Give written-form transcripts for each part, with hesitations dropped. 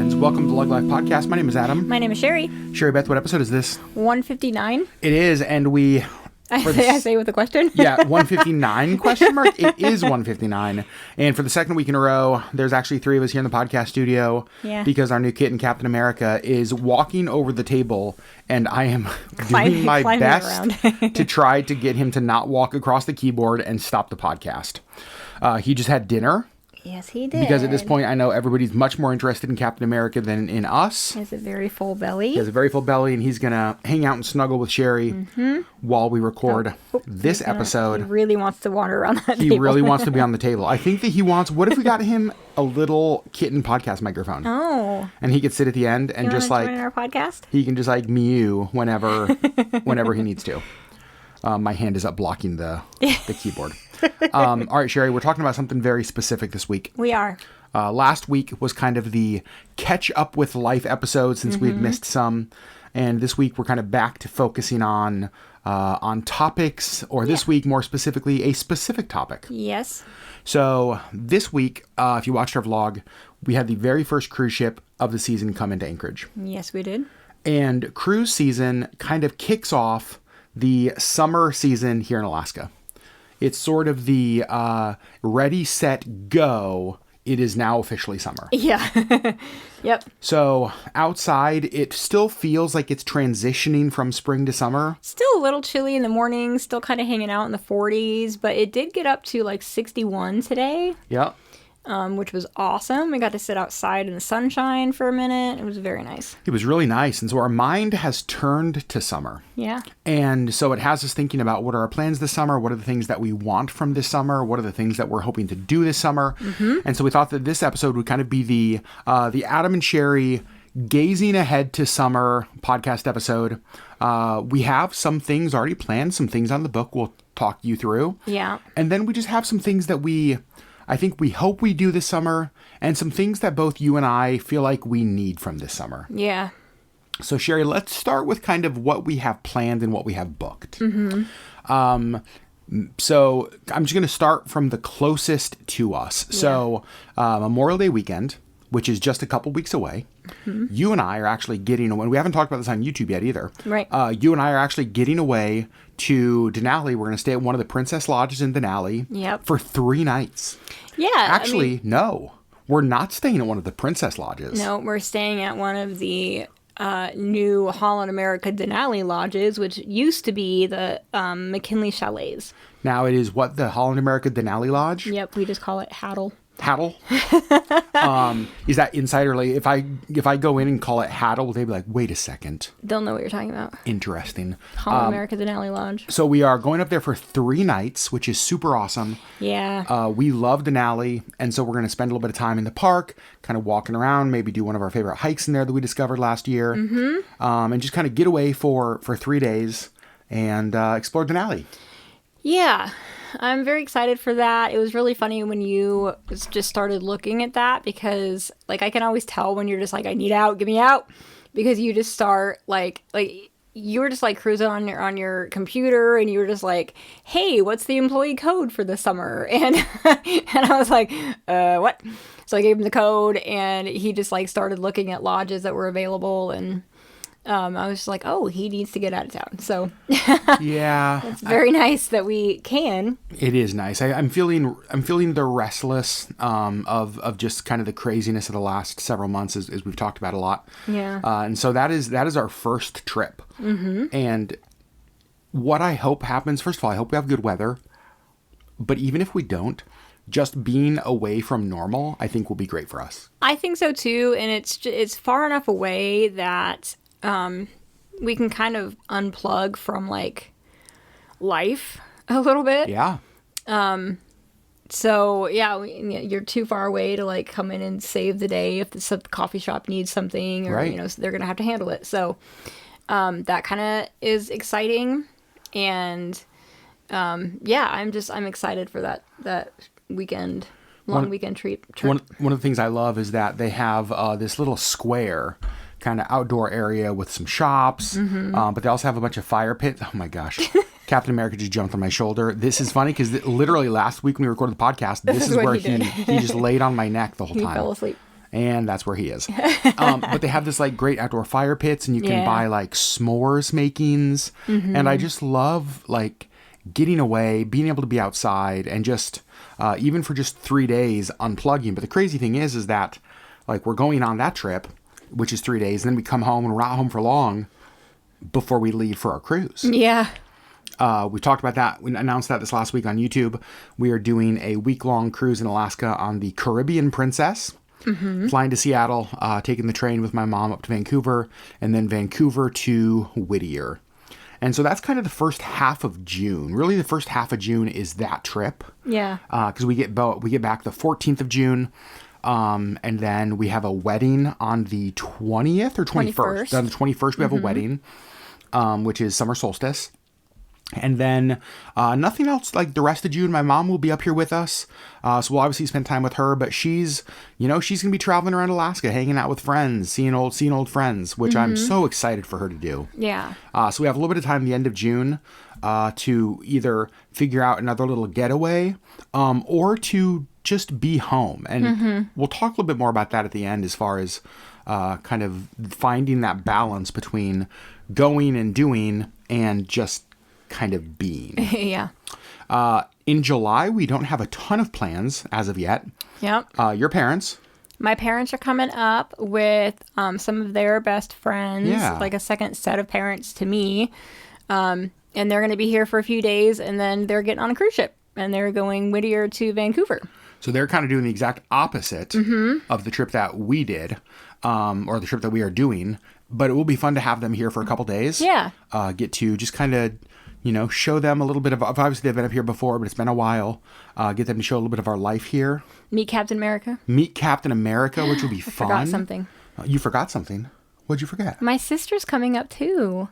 friends. Welcome to the LeggLife podcast. My name is Adam. My name is Sherry. Sherry Beth, what episode is this? 159. It is, and we... I say with a question? Yeah, 159 question mark. It is 159. And for the second week in a row, there's actually three of us here in the podcast studio. Yeah. Because our new kitten, Captain America, is walking over the table, and I am doing my best to try to get him to not walk across the keyboard and stop the podcast. He just had dinner. Yes, he did. Because at this point, I know everybody's much more interested in Captain America than in us. He has a very full belly. He has a very full belly, and he's going to hang out and snuggle with Sherry while we record this episode. He really wants to wander around that table. He really wants to be on the table. I think that he wants... What if we got him a little kitten podcast microphone? Oh. And he could sit at the end and just like... join our podcast? He can just like mew whenever he needs to. My hand is up blocking the keyboard. All right, Sherry, we're talking about something very specific this week. We are. Last week was kind of the catch up with life episode since we had missed some. And this week we're kind of back to focusing on topics, or this week more specifically, a specific topic. Yes. So this week, if you watched our vlog, we had the very first cruise ship of the season come into Anchorage. Yes, we did. And cruise season kind of kicks off the summer season here in Alaska. It's sort of the ready, set, go. It is now officially summer. Yeah. Yep. So outside, it still feels like it's transitioning from spring to summer. Still a little chilly in the morning, still kind of hanging out in the 40s, but it did get up to like 61 today. Yep. Which was awesome. We got to sit outside in the sunshine for a minute. It was very nice. It was really nice. And so our mind has turned to summer. Yeah. And so it has us thinking about what are our plans this summer? What are the things that we want from this summer? What are the things that we're hoping to do this summer? And so we thought that this episode would kind of be the Adam and Sherry gazing ahead to summer podcast episode. We have some things already planned, some things on the book we'll talk you through. Yeah. And then we just have some things that I think we hope we do this summer, and some things that both you and I feel like we need from this summer. Yeah. So, Sherry, let's start with kind of what we have planned and what we have booked. So I'm just going to start from the closest to us. Yeah. So Memorial Day weekend, which is just a couple weeks away, you and I are actually getting away. We haven't talked about this on YouTube yet either. Right. You and I are actually getting away to Denali. We're going to stay at one of the Princess Lodges in Denali for 3 nights. Yeah. Actually, no. We're not staying at one of the Princess Lodges. No, we're staying at one of the new Holland America Denali Lodges, which used to be the McKinley Chalets. Now it is what, the Holland America Denali Lodge? Yep, we just call it Haddle. Haddle? Is that insider? Like, if I go in and call it Haddle, they'd be like, wait a second. They'll know what you're talking about. Interesting. Holland America Denali Lodge. So we are going up there for 3 nights, which is super awesome. Yeah. We love Denali, and so we're going to spend a little bit of time in the park, kind of walking around, maybe do one of our favorite hikes in there that we discovered last year, and just kind of get away for 3 days and explore Denali. Yeah. I'm very excited for that. It was really funny when you just started looking at that, because like I can always tell when you're just like, I need out, get me out, because you just start like you were just like cruising on your computer, and you were just like, hey, what's the employee code for the summer? And and I was like, what? So I gave him the code, and he just like started looking at lodges that were available, and I was just like, oh, he needs to get out of town. So yeah, it's very nice that we can. It is nice. I'm feeling the restless of just kind of the craziness of the last several months, as we've talked about a lot. Yeah. And so that is our first trip. And what I hope happens, first of all, I hope we have good weather. But even if we don't, just being away from normal, I think will be great for us. I think so too, and it's far enough away that we can kind of unplug from like life a little bit. Yeah. So yeah, you're too far away to like come in and save the day if the coffee shop needs something, or right. So they're gonna have to handle it. So that kind of is exciting, and yeah, I'm excited for that weekend. Weekend trip. One of the things I love is that they have this little square kind of outdoor area with some shops, but they also have a bunch of fire pits. Oh my gosh. Captain America just jumped on my shoulder. This is funny because literally last week when we recorded the podcast, this is where he just laid on my neck the whole time. He fell asleep. and that's where he is. But they have this like great outdoor fire pits, and you can buy like s'mores makings. And I just love like getting away, being able to be outside, and just even for just 3 days unplugging. But the crazy thing is that like we're going on that trip, which is 3 days, and then we come home and we're not home for long before we leave for our cruise. Yeah. We talked about that. We announced that this last week on YouTube. We are doing a week-long cruise in Alaska on the Caribbean Princess. Flying to Seattle, taking the train with my mom up to Vancouver, and then Vancouver to Whittier. And so that's kind of the first half of June. Really, the first half of June is that trip. Yeah. Because we get back the 14th of June. And then we have a wedding on the 20th or 21st. On the 21st, we have a wedding, which is summer solstice. And then nothing else. Like the rest of June, my mom will be up here with us. So we'll obviously spend time with her. But she's going to be traveling around Alaska, hanging out with friends, seeing old friends, which I'm so excited for her to do. Yeah. So we have a little bit of time at the end of June to either figure out another little getaway or to just be home. And we'll talk a little bit more about that at the end as far as kind of finding that balance between going and doing and just kind of being. Yeah. In July, we don't have a ton of plans as of yet. Yep. Your parents. My parents are coming up with some of their best friends, like a second set of parents to me. And they're going to be here for a few days, and then they're getting on a cruise ship, and they're going Whittier to Vancouver. So they're kind of doing the exact opposite of the trip that we did, or the trip that we are doing. But it will be fun to have them here for a couple days. Yeah. Get to just kind of, show them a little bit of, obviously they've been up here before, but it's been a while. Get them to show a little bit of our life here. Meet Captain America, which will be fun. I forgot something. You forgot something. What'd you forget? My sister's coming up too.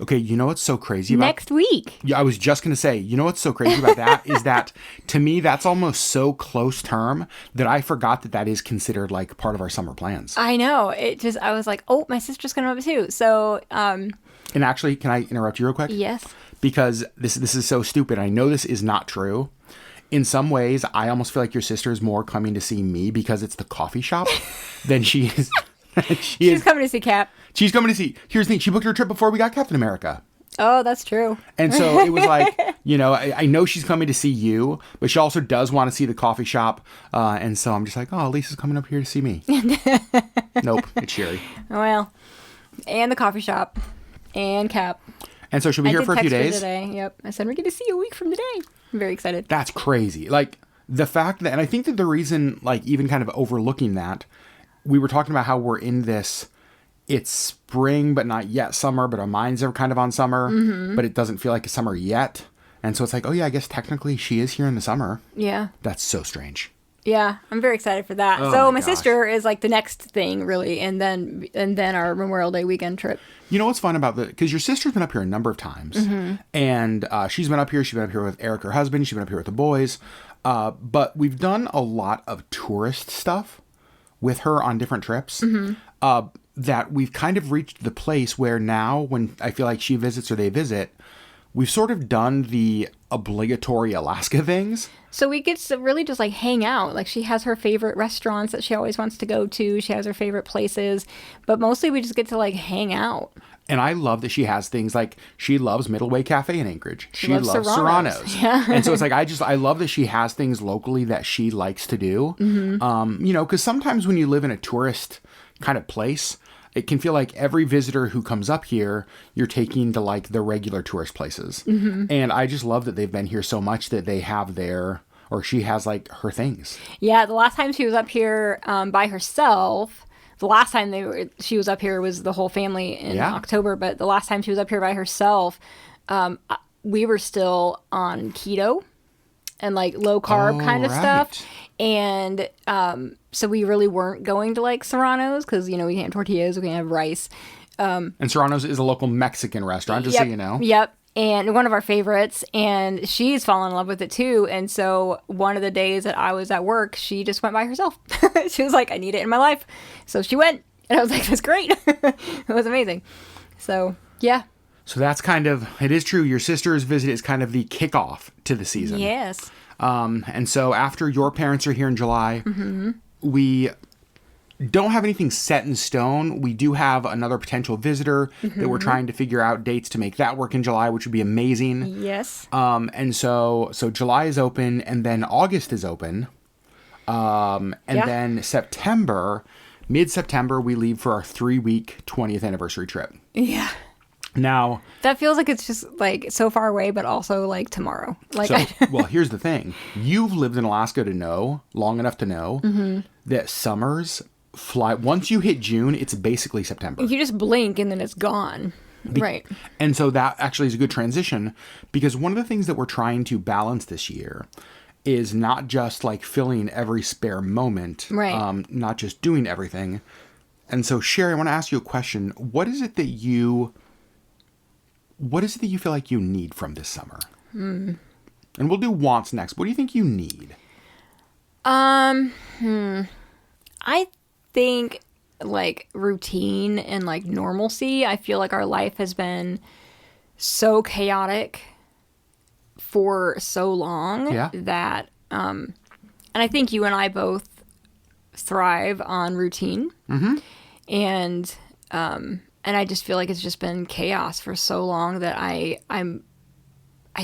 Okay, you know what's so crazy about... Next week. Yeah, I was just going to say, you know what's so crazy about that is that, to me, that's almost so close term that I forgot that is considered, like, part of our summer plans. I know. I was like, oh, my sister's coming up too. So, And actually, can I interrupt you real quick? Yes. Because this is so stupid. I know this is not true. In some ways, I almost feel like your sister is more coming to see me because it's the coffee shop than she is... She's coming to see Cap. She's coming to see. Here's the thing. She booked her trip before we got Captain America. Oh, that's true. And so it was like, I know she's coming to see you, but she also does want to see the coffee shop. And so I'm just like, oh, Lisa's coming up here to see me. Nope, it's Sherry. Well, and the coffee shop and Cap. And so she'll be here for a few days. Today. Yep. I said, we're going to see you a week from today. I'm very excited. That's crazy. Like the fact that, and I think that the reason, like even kind of overlooking that, we were talking about how we're in this, it's spring, but not yet summer, but our minds are kind of on summer, but it doesn't feel like it's summer yet. And so it's like, oh yeah, I guess technically she is here in the summer. Yeah. That's so strange. Yeah, I'm very excited for that. Oh so my sister is like the next thing really, and then our Memorial Day weekend trip. You know what's fun about because your sister's been up here a number of times, and she's been up here with Eric, her husband, she's been up here with the boys, but we've done a lot of tourist stuff with her on different trips, that we've kind of reached the place where now when I feel like she visits or they visit, we've sort of done the obligatory Alaska things. So we get to really just like hang out. Like she has her favorite restaurants that she always wants to go to. She has her favorite places, but mostly we just get to like hang out. And I love that she has things like she loves Middle Way Cafe in Anchorage. She loves Serrano's. Yeah. And so it's like, I love that she has things locally that she likes to do. Because sometimes when you live in a tourist kind of place, it can feel like every visitor who comes up here, you're taking to like the regular tourist places. And I just love that they've been here so much that they have she has like her things. Yeah. The last time she was up here by herself, the last time she was up here was the whole family in October, but the last time she was up here by herself, we were still on keto and like low carb kind of stuff. And so we really weren't going to like Serrano's because, we can't have tortillas, we can't have rice. And Serrano's is a local Mexican restaurant, just so you know. Yep. And one of our favorites, and she's fallen in love with it too. And so one of the days that I was at work, she just went by herself. She was like, I need it in my life. So she went, and I was like, that's great. It was amazing. So, yeah. So that's it is true. Your sister's visit is kind of the kickoff to the season. Yes. And so after your parents are here in July, we don't have anything set in stone. We do have another potential visitor that we're trying to figure out dates to make that work in July, which would be amazing. Yes. And so July is open, and then August is open. Then September, mid-September, we leave for our 3-week 20th anniversary trip. Yeah. Now, that feels like it's just like so far away, but also like tomorrow. Like, well, here's the thing. You've lived in Alaska long enough to know that summers fly. Once you hit June, it's basically September. You just blink and then it's gone. Right. And so that actually is a good transition, because one of the things that we're trying to balance this year is not just like filling every spare moment, right? Not just doing everything. And so, Sherry, I want to ask you a question. What is it that you feel like you need from this summer? And we'll do wants next. What do you think you need? I think like routine and like normalcy. I feel like our life has been so chaotic for so long that, and I think you and I both thrive on routine. And I just feel like it's just been chaos for so long that I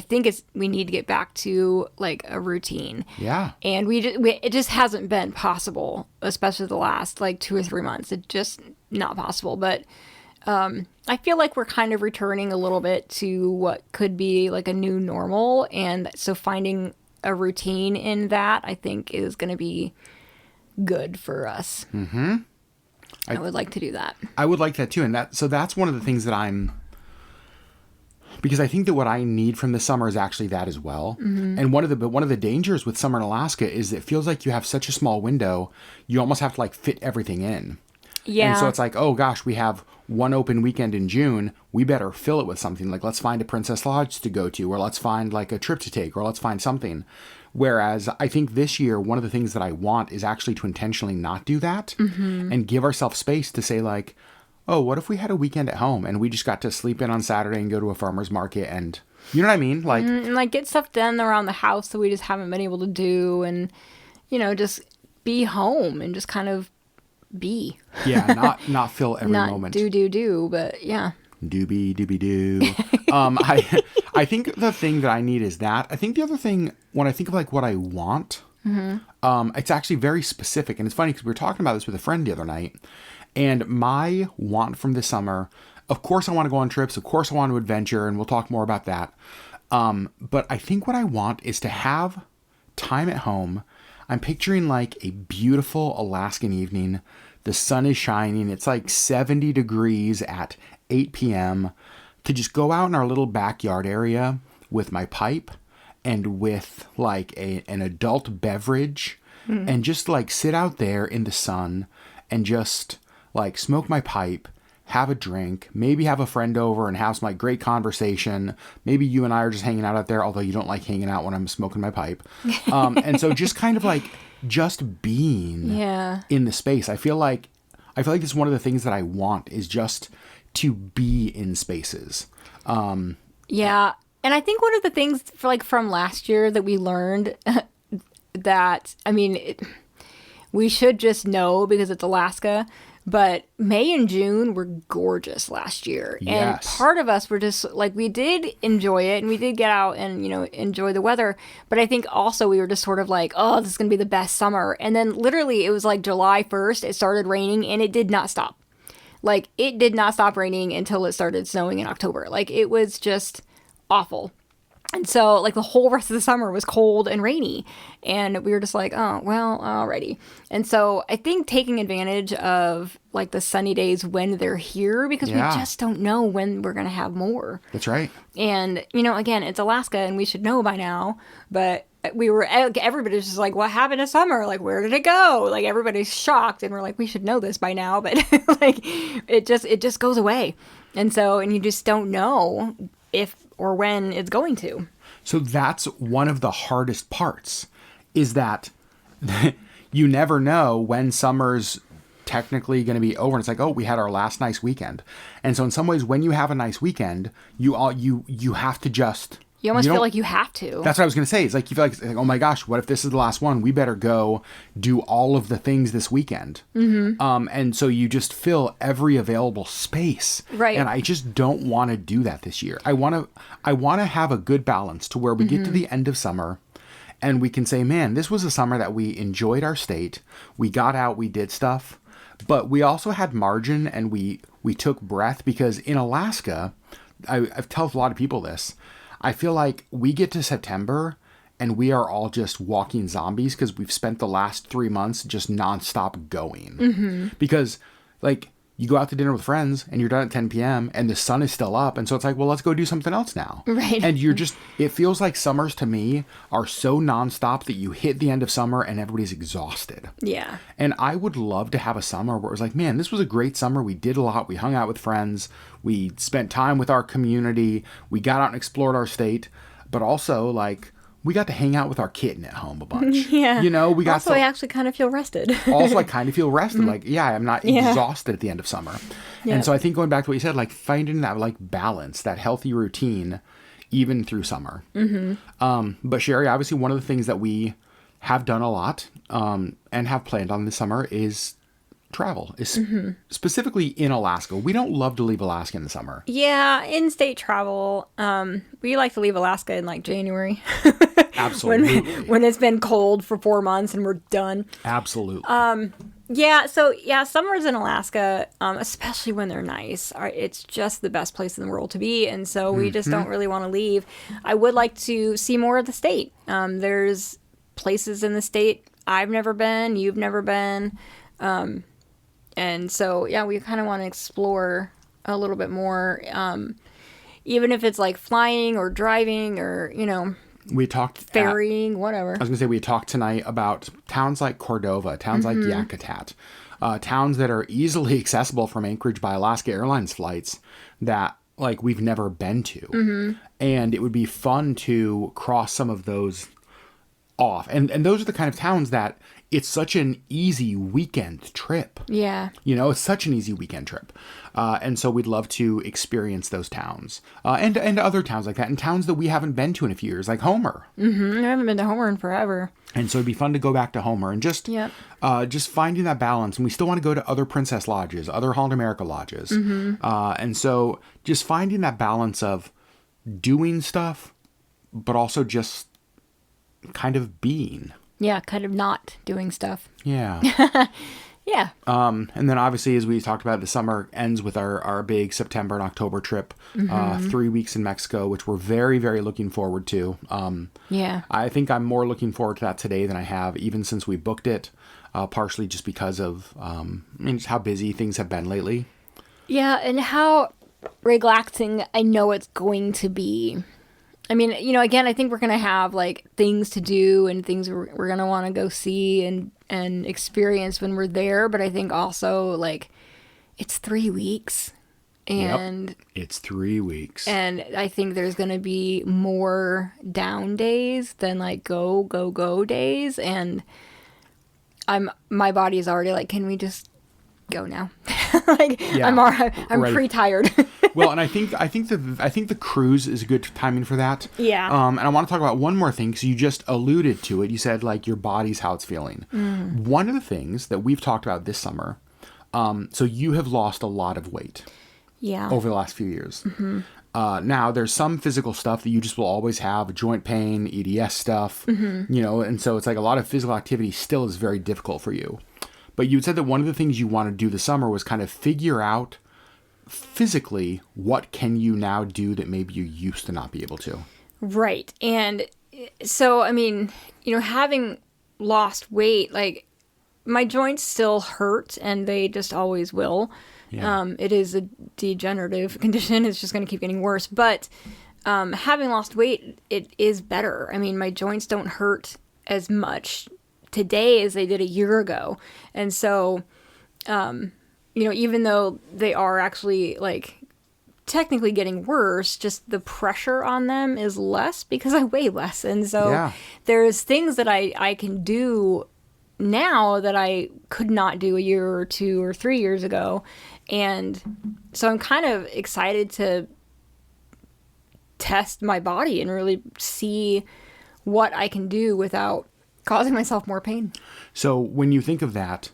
think we need to get back to like a routine. Yeah. And it just hasn't been possible, especially the last like 2 or 3 months. It's just not possible. But I feel like we're kind of returning a little bit to what could be like a new normal. And so finding a routine in that, I think, is going to be good for us. I would like to do that. I would like that too. And that's one of the things that because I think that what I need from the summer is actually that as well. And one of the dangers with summer in Alaska is it feels like you have such a small window, you almost have to like fit everything in. Yeah. And so it's like, oh gosh, we have one open weekend in June. We better fill it with something. Like, let's find a Princess Lodge to go to, or let's find like a trip to take, or let's find something. Whereas I think this year, one of the things that I want is actually to intentionally not do that and give ourselves space to say like, oh, what if we had a weekend at home and we just got to sleep in on Saturday and go to a farmer's market, and you know what I mean? Like, and like get stuff done around the house that we just haven't been able to do, and, just be home and just kind of be. Yeah, not fill every not moment. do, but yeah. Doobie doobie doo. I think the thing that I need is that. I think the other thing, when I think of like what I want, it's actually very specific, and it's funny because we were talking about this with a friend the other night. And my want from this summer, of course I want to go on trips, of course I want to adventure, and we'll talk more about that. But I think what I want is to have time at home. I'm picturing like a beautiful Alaskan evening. The sun is shining. It's like 70 degrees at 8 p.m. to just go out in our little backyard area with my pipe and with like an adult beverage and just like sit out there in the sun and just like smoke my pipe, have a drink, maybe have a friend over and have some like great conversation. Maybe you and I are just hanging out there, although you don't like hanging out when I'm smoking my pipe. And so just kind of like just being in the space. I feel like it's one of the things that I want is just to be in spaces. Yeah. And I think one of the things from last year that we learned that, I mean, we should just know because it's Alaska, but May and June were gorgeous last year. Yes. And part of us were just like, we did enjoy it and we did get out and, enjoy the weather. But I think also we were just sort of like, oh, this is going to be the best summer. And then literally it was like July 1st, it started raining and it did not stop. Like, it did not stop raining until it started snowing in October. Like, it was just awful. And so, like, the whole rest of the summer was cold and rainy. And we were just like, oh, well, alrighty. And so I think taking advantage of, like, the sunny days when they're here, because we just don't know when we're going to have more. That's right. And, again, it's Alaska and we should know by now. But everybody's just like, what happened to summer? Like, where did it go? Like, everybody's shocked. And we're like, we should know this by now. But, like, it just goes away. And you just don't know if or when it's going to. So that's one of the hardest parts, is that you never know when summer's technically going to be over. And it's like, oh, we had our last nice weekend. And so in some ways, when you have a nice weekend, you have to just You almost feel like you have to. That's what I was going to say. It's like you feel like, oh my gosh, what if this is the last one? We better go do all of the things this weekend. And so you just fill every available space. Right. And I just don't want to do that this year. I want to have a good balance to where we get to the end of summer and we can say, man, this was a summer that we enjoyed our state. We got out, we did stuff, but we also had margin and we took breath, because in Alaska, I've told a lot of people this. I feel like we get to September and we are all just walking zombies because we've spent the last 3 months just nonstop going. Because like you go out to dinner with friends and you're done at 10 p.m. and the sun is still up. And so it's like, well, let's go do something else now. Right. And it feels like summers to me are so nonstop that you hit the end of summer and everybody's exhausted. Yeah. And I would love to have a summer where it was like, man, this was a great summer. We did a lot. We hung out with friends. We spent time with our community. We got out and explored our state. But also, like, we got to hang out with our kitten at home a bunch. Yeah. You know, we got also, I actually kind of feel rested. also, I kind of feel rested. Like, yeah, I'm not exhausted at the end of summer. Yeah. And so I think going back to what you said, like finding that like balance, that healthy routine, even through summer. But Sherry, obviously one of the things that we have done a lot and have planned on this summer is travel, specifically in Alaska. We don't love to leave Alaska in the summer. Yeah, in-state travel. We like to leave Alaska in like January. Absolutely. when it's been cold for 4 months and we're done. Absolutely. Summers in Alaska, especially when they're nice, it's just the best place in the world to be. And so we just don't really want to leave. I would like to see more of the state. There's places in the state I've never been, you've never been. And so, yeah, we kind of want to explore a little bit more, even if it's like flying or driving or, we talked ferrying, whatever. I was going to say, we talked tonight about towns like Cordova, towns like Yakutat, towns that are easily accessible from Anchorage by Alaska Airlines flights that like we've never been to. And it would be fun to cross some of those off. And those are the kind of towns that it's such an easy weekend trip. Yeah. It's such an easy weekend trip. And so we'd love to experience those towns and other towns like that, and towns that we haven't been to in a few years, like Homer. I haven't been to Homer in forever. And so it'd be fun to go back to Homer and just finding that balance. And we still want to go to other Princess Lodges, other Holland America Lodges. And so just finding that balance of doing stuff, but also just kind of being. Yeah, kind of not doing stuff. Yeah. Yeah. And then obviously, as we talked about, the summer ends with our big September and October trip, 3 weeks in Mexico, which we're very, very looking forward to. Yeah. I think I'm more looking forward to that today than I have even since we booked it, partially just because of just how busy things have been lately. Yeah, and how relaxing I know it's going to be. I mean, again, I think we're going to have like things to do and things we're going to want to go see and experience when we're there. But I think also like it's 3 weeks and it's 3 weeks. And I think there's going to be more down days than like go days. And my body is already like, can we just go now? I'm pretty tired. Well, and I think the cruise is a good timing for that. Yeah. And I want to talk about one more thing, because you just alluded to it. You said like your body's how it's feeling. One of the things that we've talked about this summer. So you have lost a lot of weight. Yeah. Over the last few years. Now there's some physical stuff that you just will always have, joint pain, EDS stuff. And so it's like a lot of physical activity still is very difficult for you. But you said that one of the things you want to do this summer was kind of figure out physically what can you now do that maybe you used to not be able to. Right. And so, I mean, having lost weight, like my joints still hurt and they just always will. Yeah. It is a degenerative condition. It's just going to keep getting worse. But having lost weight, it is better. I mean, my joints don't hurt as much today as they did a year ago. And so, even though they are actually like technically getting worse, just the pressure on them is less because I weigh less. And so there's things that I can do now that I could not do a year or 2 or 3 years ago. And so I'm kind of excited to test my body and really see what I can do without causing myself more pain. So when you think of that,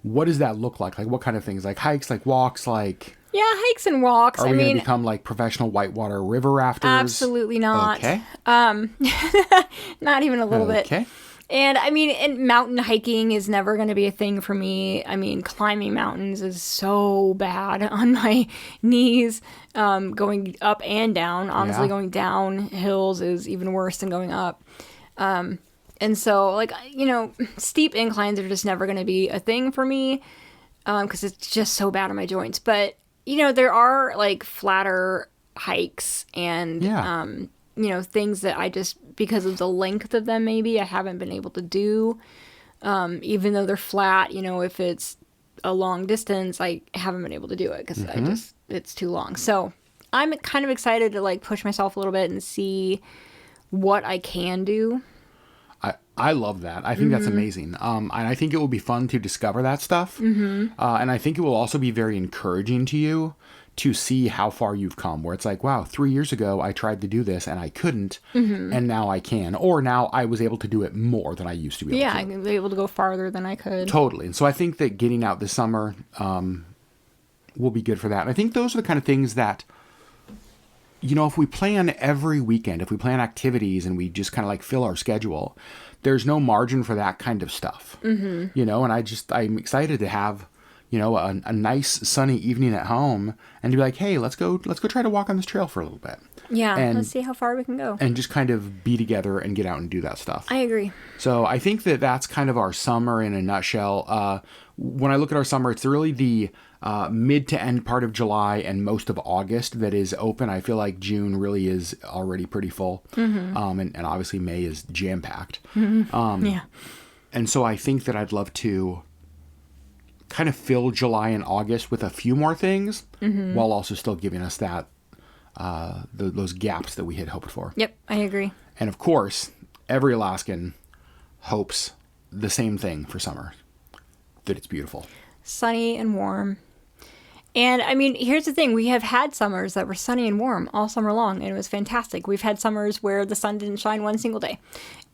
what does that look like? Like what kind of things? Like hikes, like walks, like... Yeah, hikes and walks. Are we going to become like professional whitewater river rafters? Absolutely not. Okay. Not even a little bit. Okay. And I mean, and mountain hiking is never going to be a thing for me. I mean, climbing mountains is so bad on my knees, going up and down. Honestly, Yeah. going down hills is even worse than going up. And so, like, you know, steep inclines are just never going to be a thing for me because it's just so bad on my joints. But, you know, there are, like, flatter hikes and, Yeah. you know, things that I just, because of the length of them, maybe I haven't been able to do. Even though they're flat, you know, if it's a long distance, I haven't been able to do it because it's too long. So I'm kind of excited to, like, push myself a little bit and see what I can do. I love that. I think that's amazing. And I think it will be fun to discover that stuff. And I think it will also be very encouraging to you to see how far you've come, where it's like, wow, 3 years ago I tried to do this and I couldn't, and now I can. Or now I was able to do it more than I used to be able Yeah, to. I can be able to go farther than I could. Totally. And so I think that getting out this summer will be good for that. And I think those are the kind of things that, you know, if we plan every weekend, if we plan activities and we just kind of like fill our schedule, there's no margin for that kind of stuff. You know, and I'm excited to have, you know, a nice sunny evening at home and to be like, hey, let's go try to walk on this trail for a little bit. Yeah, And- let's see how far we can go. And just kind of be together and get out and do that stuff. I agree. So I think that that's kind of our summer in a nutshell. When I look at our summer, it's really the mid to end part of July and most of August that is open. I feel like June really is already pretty full. And obviously May is jam-packed. Yeah. And so I think that I'd love to kind of fill July and August with a few more things while also still giving us that those gaps that we had hoped for. Yep, I agree. And of course, every Alaskan hopes the same thing for summer, that it's beautiful. Sunny and warm. And I mean, here's the thing. We have had summers that were sunny and warm all summer long, and it was fantastic. We've had summers where the sun didn't shine one single day.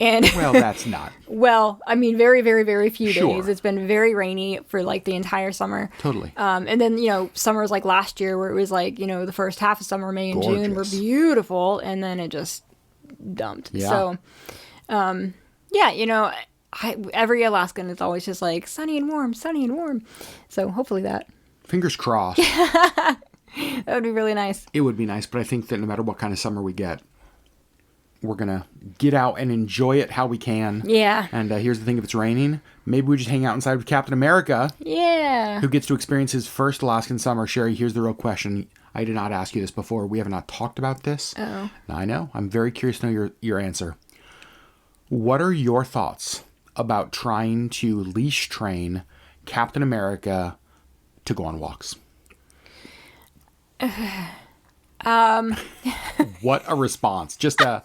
And Well, that's not. well, I mean, very, very, very few Sure. days. It's been very rainy for like the entire summer. Totally. And then, you know, summers like last year where it was like, you know, the first half of summer, May and June were Gorgeous. beautiful, and then it just dumped. Yeah. So, yeah, you know, every Alaskan is always just like sunny and warm, sunny and warm. So hopefully that Fingers crossed. would be really nice. It would be nice, but I think that no matter what kind of summer we get, we're going to get out and enjoy it how we can. Yeah. And here's the thing, if it's raining, maybe we just hang out inside with Captain America, Yeah. who gets to experience his first Alaskan summer. Sherry, here's the real question. I did not ask you this before. We have not talked about this. Uh-oh. I know. I'm very curious to know your answer. What are your thoughts about trying to leash train Captain America to go on walks? What a response. Just a...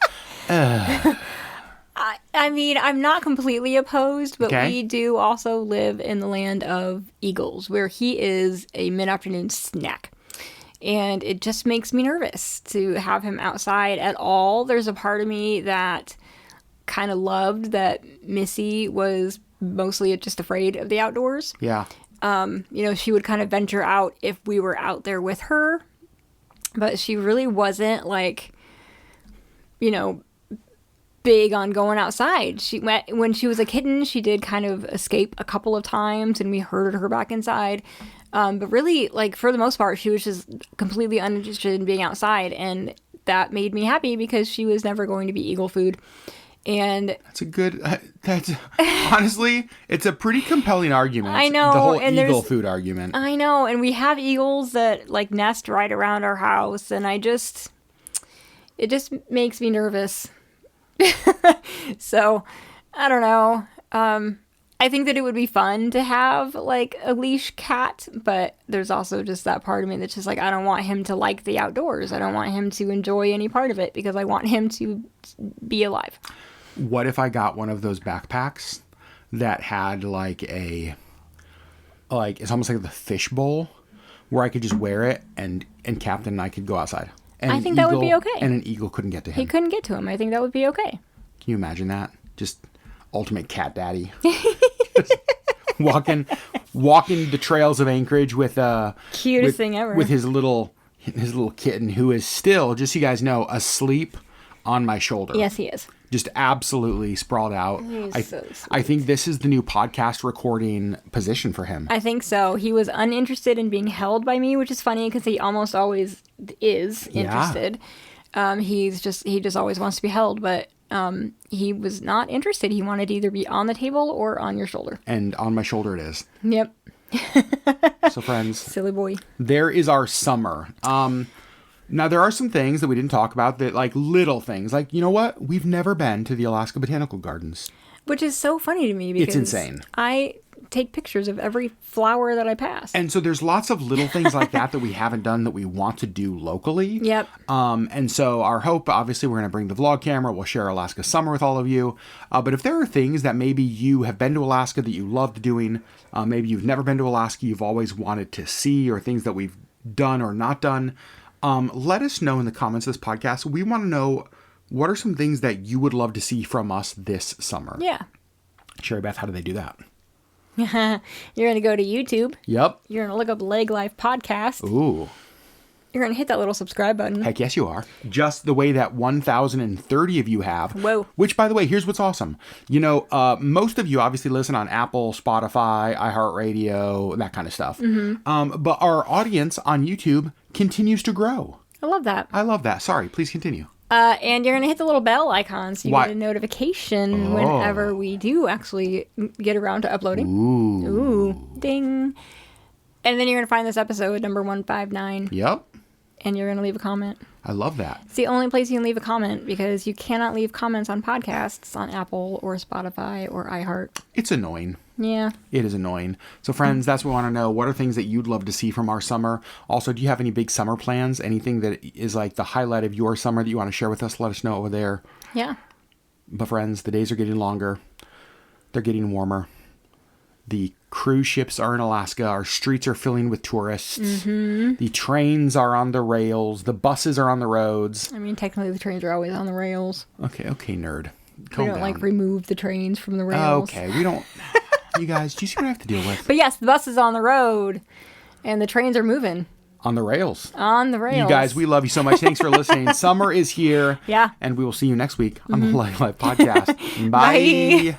I mean, I'm not completely opposed, but Okay. we do also live in the land of eagles, where he is a mid-afternoon snack. And it just makes me nervous to have him outside at all. There's a part of me that kind of loved that Missy was mostly just afraid of the outdoors. Yeah. You know, she would kind of venture out if we were out there with her, but she really wasn't like, you know, big on going outside. When she was a kitten, she did kind of escape a couple of times and we herded her back inside. But really, like, for the most part, she was just completely uninterested in being outside, and that made me happy because she was never going to be eagle food. And That's a good... that's honestly, it's a pretty compelling argument. I know, The whole and eagle there's- food argument. I know, and we have eagles that like nest right around our house, and it just makes me nervous. So, I don't know. I think that it would be fun to have like a leash cat, but there's also just that part of me that's just like, I don't want him to like the outdoors. I don't want him to enjoy any part of it because I want him to be alive. What if I got one of those backpacks that had like it's almost like the fish bowl where I could just wear it and Captain and I could go outside? And I think that would be okay. And an eagle couldn't get to him. He couldn't get to him. I think that would be okay. Can you imagine that? Just ultimate cat daddy. walking the trails of Anchorage with cutest thing ever. With his little kitten, who is still, just so you guys know, asleep on my shoulder. Yes, he is. Just absolutely sprawled out. I think this is the new podcast recording position for him. I think so. He was uninterested in being held by me, which is funny because he almost always is interested. He just always wants to be held, but he was not interested. He wanted to either be on the table or on your shoulder. And on my shoulder it is. Yep. So friends, silly boy. There is our summer. Now, there are some things that we didn't talk about that, like, little things. Like, you know what? We've never been to the Alaska Botanical Gardens. Which is so funny to me because... It's insane. I take pictures of every flower that I pass. And so there's lots of little things like that we haven't done that we want to do locally. Yep. And so our hope, obviously, we're going to bring the vlog camera. We'll share Alaska summer with all of you. But if there are things that maybe you have been to Alaska that you loved doing, maybe you've never been to Alaska, you've always wanted to see, or things that we've done or not done... let us know in the comments of this podcast. We want to know, what are some things that you would love to see from us this summer? Yeah. Sherry Beth, how do they do that? You're going to go to YouTube. Yep. You're going to look up LeggLife Podcast. Ooh. You're going to hit that little subscribe button. Heck yes, you are. Just the way that 1,030 of you have. Whoa. Which, by the way, here's what's awesome. You know, most of you obviously listen on Apple, Spotify, iHeartRadio, that kind of stuff. Mm-hmm. But our audience on YouTube continues to grow. I love that. I love that. Sorry, please continue. And you're going to hit the little bell icon so you get a notification whenever we do actually get around to uploading. Ooh. Ding. And then you're going to find this episode, number 159. Yep. And you're going to leave a comment. I love that. It's the only place you can leave a comment because you cannot leave comments on podcasts on Apple or Spotify or iHeart. It's annoying. Yeah. It is annoying. So friends, that's what we want to know. What are things that you'd love to see from our summer? Also, do you have any big summer plans? Anything that is like the highlight of your summer that you want to share with us? Let us know over there. Yeah. But friends, the days are getting longer. They're getting warmer. The cruise ships are in Alaska. Our streets are filling with tourists. Mm-hmm. The trains are on the rails. The buses are on the roads. I mean, technically the trains are always on the rails. Okay, nerd. We don't like remove the trains from the rails. Okay, we don't... You guys, do you see what I have to deal with? But yes, the bus is on the road and the trains are moving. On the rails. On the rails. You guys, we love you so much. Thanks for listening. Summer is here. Yeah. And we will see you next week on the LeggLife Podcast. Bye. Bye.